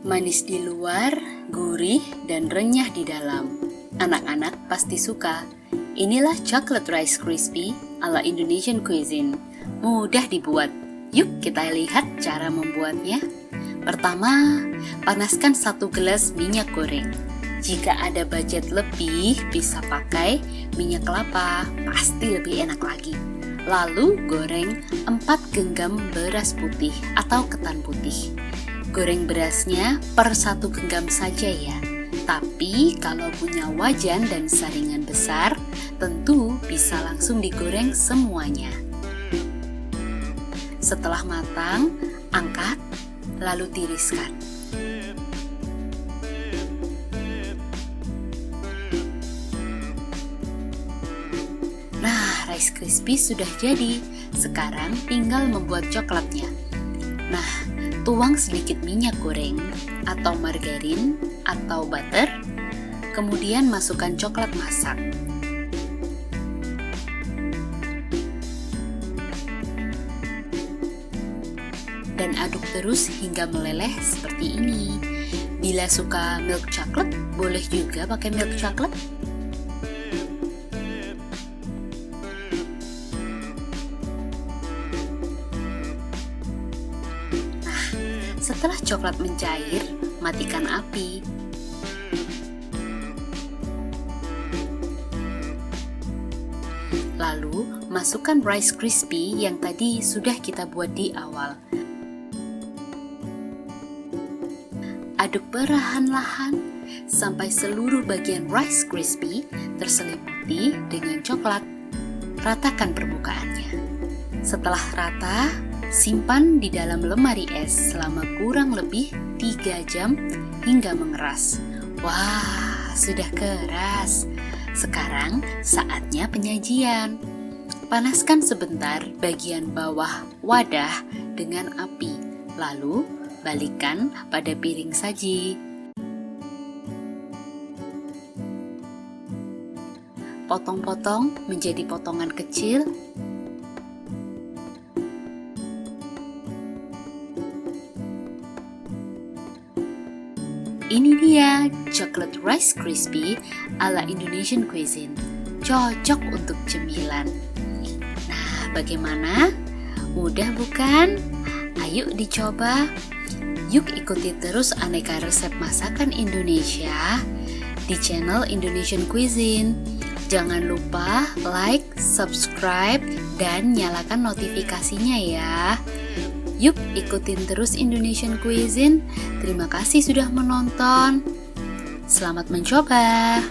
Manis di luar, gurih dan renyah di dalam. Anak-anak pasti suka. Inilah chocolate rice crispy ala Indonesian cuisine. Mudah dibuat. Yuk kita lihat cara membuatnya. Pertama, panaskan 1 gelas minyak goreng. Jika ada budget lebih, bisa pakai minyak kelapa, pasti lebih enak lagi. Lalu goreng 4 genggam beras putih atau ketan putih. Goreng berasnya per 1 genggam saja ya. Tapi kalau punya wajan dan saringan besar, tentu bisa langsung digoreng semuanya. Setelah matang, angkat, lalu tiriskan. Nah, rice crispy sudah jadi. Sekarang tinggal membuat coklatnya. Nah, tuang sedikit minyak goreng atau margarin atau butter, kemudian masukkan coklat masak. Dan aduk terus hingga meleleh seperti ini. Bila suka milk chocolate, boleh juga pakai milk chocolate. Setelah coklat mencair, matikan api. Lalu, masukkan rice crispy yang tadi sudah kita buat di awal. Aduk perlahan-lahan sampai seluruh bagian rice crispy terselimuti dengan coklat. Ratakan permukaannya. Setelah rata, simpan di dalam lemari es selama kurang lebih 3 jam hingga mengeras. Wah, sudah keras. Sekarang saatnya penyajian. Panaskan sebentar bagian bawah wadah dengan api, lalu balikkan pada piring saji. Potong-potong menjadi potongan kecil. Ini dia chocolate rice crispy ala Indonesian cuisine. Cocok untuk cemilan. Nah, bagaimana? Mudah bukan? Ayo dicoba. Yuk ikuti terus aneka resep masakan Indonesia di channel Indonesian Cuisine. Jangan lupa like, subscribe, dan nyalakan notifikasinya ya. Yuk ikutin terus Indonesian Cuisine. Terima kasih sudah menonton. Selamat mencoba.